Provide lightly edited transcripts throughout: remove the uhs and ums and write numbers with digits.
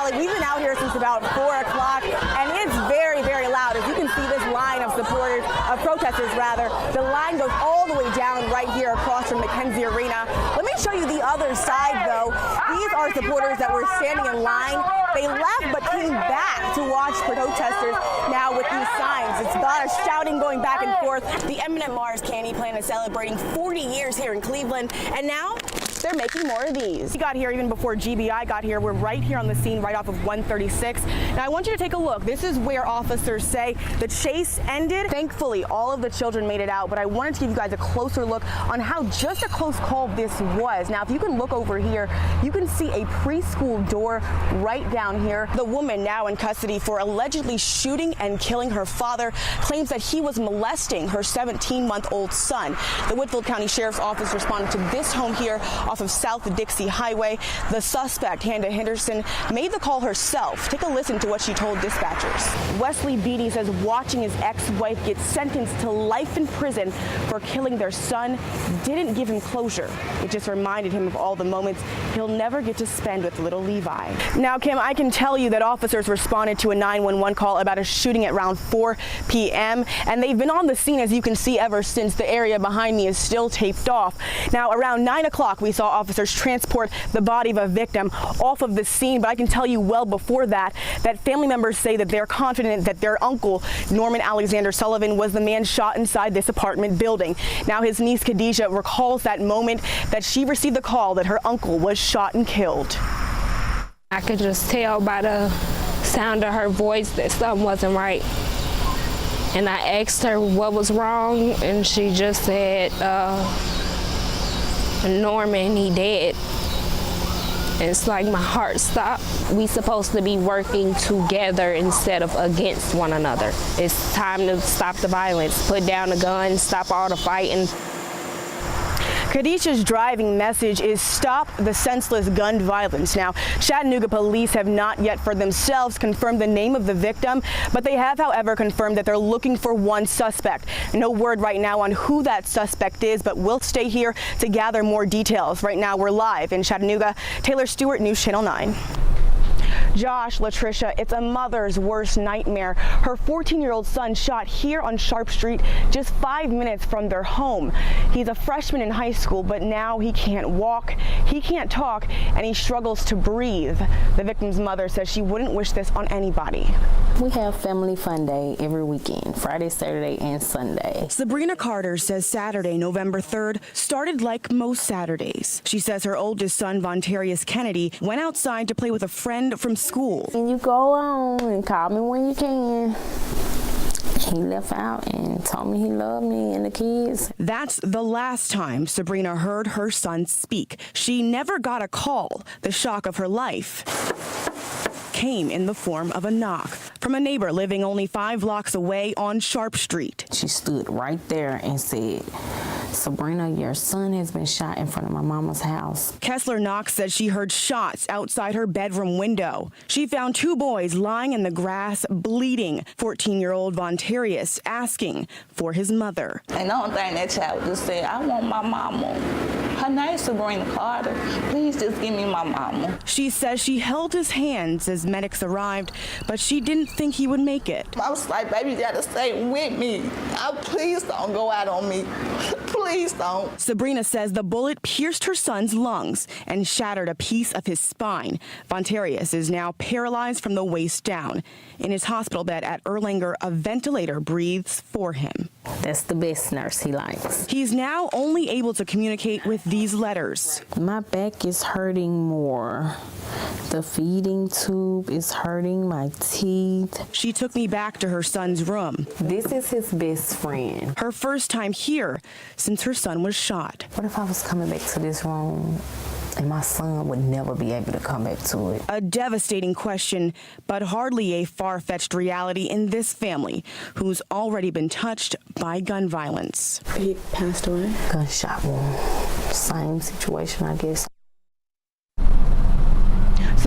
Kelly, we've been out here since about 4 o'clock, and it's very, very loud. As you can see, this line of supporters, of protesters rather, the line goes all the way down right here across from McKenzie Arena. Let me show you the other side, though. These are supporters that were standing in line. They left but came back to watch protesters now with these signs. It's a lot of shouting going back and forth. The Eminent Mars Candy Plant is celebrating 40 years here in Cleveland, and now they're making more of these. We got here even before GBI got here. We're right here on the scene right off of 136. Now I want you to take a look. This is where officers say the chase ended. Thankfully, all of the children made it out, but I wanted to give you guys a closer look on how just a close call this was. Now, if you can look over here, you can see a preschool door right down here. The woman now in custody for allegedly shooting and killing her father claims that he was molesting her 17-month-old son. The Whitfield County Sheriff's Office responded to this home here off of South Dixie Highway. The suspect, Hannah Henderson, made the call herself. Take a listen to what she told dispatchers. Wesley Beatty says watching his ex-wife get sentenced to life in prison for killing their son didn't give him closure. It just reminded him of all the moments he'll never get to spend with little Levi. Now, Kim, I can tell you that officers responded to a 911 call about a shooting at around 4 p.m. and they've been on the scene, as you can see, ever since. The area behind me is still taped off. Now, around 9 o'clock, we saw officers transport the body of a victim off of the scene, but I can tell you well before that family members say that they're confident that their uncle, Norman Alexander Sullivan, was the man shot inside this apartment building. Now, his niece Khadijah recalls that moment that she received the call that her uncle was shot and killed. I could just tell by the sound of her voice that something wasn't right. And I asked her what was wrong, and she just said, Norman, he dead. It's like my heart stopped. We supposed to be working together instead of against one another. It's time to stop the violence, put down the gun, stop all the fighting. Khadijah's driving message is stop the senseless gun violence. Now, Chattanooga police have not yet for themselves confirmed the name of the victim, but they have, however, confirmed that they're looking for one suspect. No word right now on who that suspect is, but we'll stay here to gather more details. Right now, we're live in Chattanooga. Taylor Stewart, News Channel 9. Josh, Latricia, it's a mother's worst nightmare. Her 14-year-old son shot here on Sharp Street, just 5 minutes from their home. He's a freshman in high school, but now he can't walk, he can't talk, and he struggles to breathe. The victim's mother says she wouldn't wish this on anybody. We have family fun day every weekend, Friday, Saturday, and Sunday. Sabrina Carter says Saturday, November 3rd, started like most Saturdays. She says her oldest son, Vontarius Kennedy, went outside to play with a friend from school. And you go on and call me when you can. He left out and told me he loved me and the kids. That's the last time Sabrina heard her son speak. She never got a call. The shock of her life came in the form of a knock from a neighbor living only 5 blocks away on Sharp Street. She stood right there and said, Sabrina, your son has been shot in front of my mama's house. Kessler Knox says she heard shots outside her bedroom window. She found 2 boys lying in the grass, bleeding. 14-year-old Vontarius asking for his mother. And the only thing that child just said, I want my mama. Her name's Sabrina Carter. Please just give me my mama. She says she held his hands as medics arrived, but she didn't think he would make it. I was like, baby, you gotta stay with me. Please don't go out on me. Please don't. Sabrina says the bullet pierced her son's lungs and shattered a piece of his spine. Vontarius is now paralyzed from the waist down. In his hospital bed at Erlanger, a ventilator breathes for him. That's the best nurse he likes. He's now only able to communicate with these letters. My back is hurting more. The feeding tube is hurting my teeth. She took me back to her son's room. This is his best friend. Her first time here since her son was shot. What if I was coming back to this room and my son would never be able to come back to it? A devastating question, but hardly a far-fetched reality in this family who's already been touched by gun violence. He passed away? Gunshot wound. Same situation, I guess.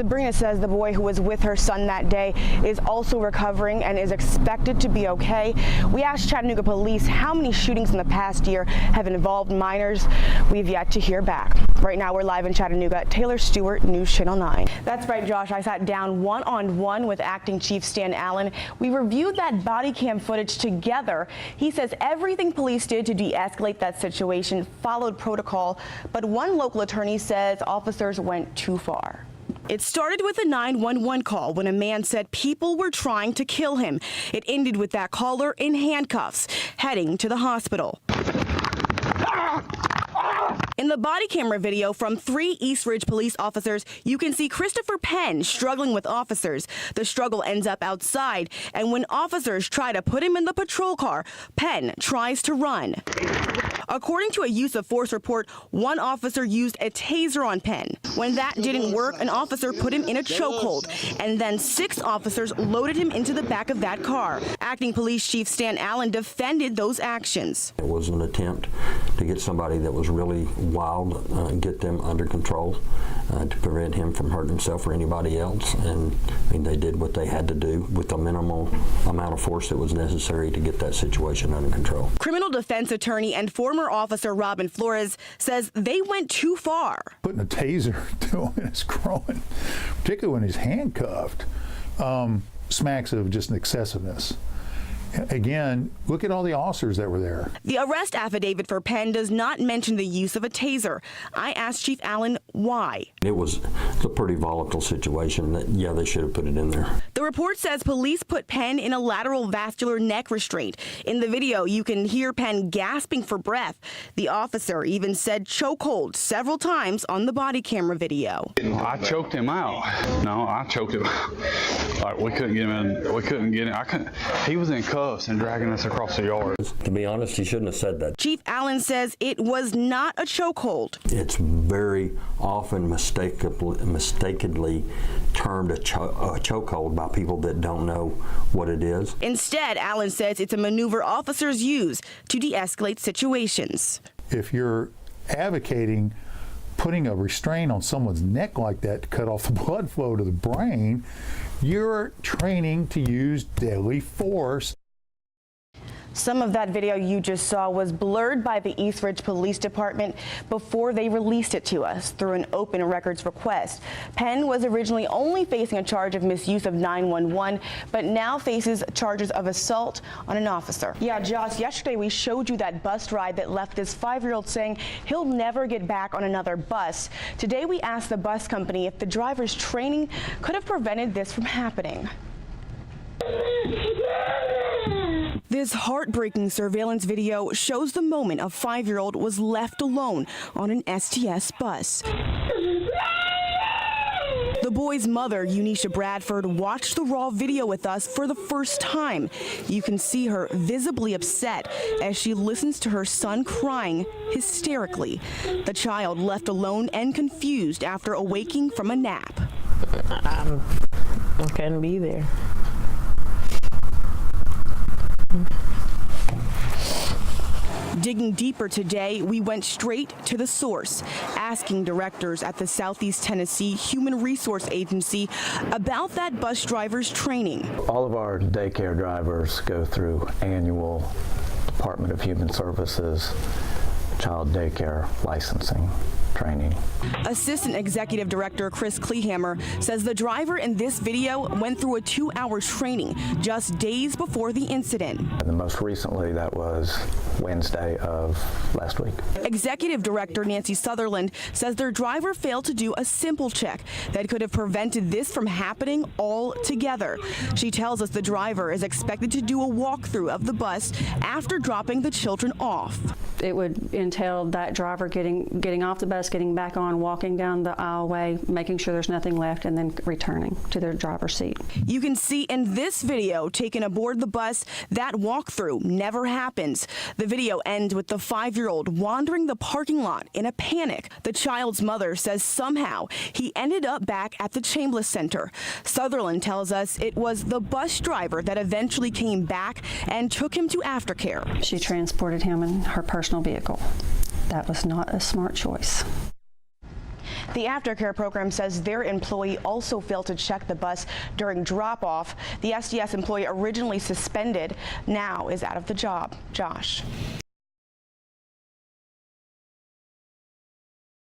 Sabrina says the boy who was with her son that day is also recovering and is expected to be okay. We asked Chattanooga police how many shootings in the past year have involved minors. We've yet to hear back. Right now we're live in Chattanooga. Taylor Stewart, News Channel 9. That's right, Josh. I sat down one-on-one with Acting Chief Stan Allen. We reviewed that body cam footage together. He says everything police did to de-escalate that situation followed protocol, but one local attorney says officers went too far. It started with a 911 call when a man said people were trying to kill him. It ended with that caller in handcuffs, heading to the hospital. In the body camera video from 3 East Ridge police officers, you can see Christopher Penn struggling with officers. The struggle ends up outside, and when officers try to put him in the patrol car, Penn tries to run. According to a use of force report, one officer used a taser on Penn. When that didn't work, an officer put him in a chokehold, and then 6 officers loaded him into the back of that car. Acting Police Chief Stan Allen defended those actions. It was an attempt to get somebody that was really wild, get them under control to prevent him from hurting himself or anybody else. And I mean, they did what they had to do with the minimal amount of force that was necessary to get that situation under control. Criminal defense attorney and former officer Robin Flores says they went too far. Putting a taser to him in his groin, particularly when he's handcuffed, smacks of just an excessiveness. Again, look at all the officers that were there. The arrest affidavit for Penn does not mention the use of a taser. I asked Chief Allen why. It was a pretty volatile situation that, yeah, they should have put it in there. The report says police put Penn in a lateral vascular neck restraint. In the video, you can hear Penn gasping for breath. The officer even said chokehold several times on the body camera video. I choked him out. No, I choked him out. Like, we couldn't get him in. We couldn't get him. He was in cuffs and dragging us across the yard. To be honest, he shouldn't have said that. Chief Allen says it was not a chokehold. It's very often mistakenly termed a chokehold by people that don't know what it is. Instead, Allen says it's a maneuver officers use to de-escalate situations. If you're advocating putting a restraint on someone's neck like that to cut off the blood flow to the brain, you're training to use deadly force. Some of that video you just saw was blurred by the East Ridge Police Department before they released it to us through an open records request. Penn was originally only facing a charge of misuse of 911, but now faces charges of assault on an officer. Yeah, Josh, yesterday we showed you that bus ride that left this 5-year-old saying he'll never get back on another bus. Today we asked the bus company if the driver's training could have prevented this from happening. This heartbreaking surveillance video shows the moment a 5-year-old was left alone on an STS bus. The boy's mother, Eunisha Bradford, watched the raw video with us for the first time. You can see her visibly upset as she listens to her son crying hysterically. The child left alone and confused after awaking from a nap. I couldn't be there. Digging deeper today, we went straight to the source, asking directors at the Southeast Tennessee Human Resource Agency about that bus driver's training. All of our daycare drivers go through annual Department of Human Services child daycare licensing training. Assistant Executive Director Chris Kleehammer says the driver in this video went through a 2-hour training just days before the incident. And most recently, that was Wednesday of last week. Executive Director Nancy Sutherland says their driver failed to do a simple check that could have prevented this from happening altogether. She tells us the driver is expected to do a walkthrough of the bus after dropping the children off. It would entail that driver getting off the bus, getting back on, walking down the aisleway, making sure there's nothing left, and then returning to their driver's seat. You can see in this video taken aboard the bus, that walkthrough never happens. The video ends with the 5-year-old wandering the parking lot in a panic. The child's mother says somehow he ended up back at the Chambliss Center. Sutherland tells us it was the bus driver that eventually came back and took him to aftercare. She transported him in her personal vehicle. That was not a smart choice. The aftercare program says their employee also failed to check the bus during drop-off. The SDS employee originally suspended now is out of the job. Josh.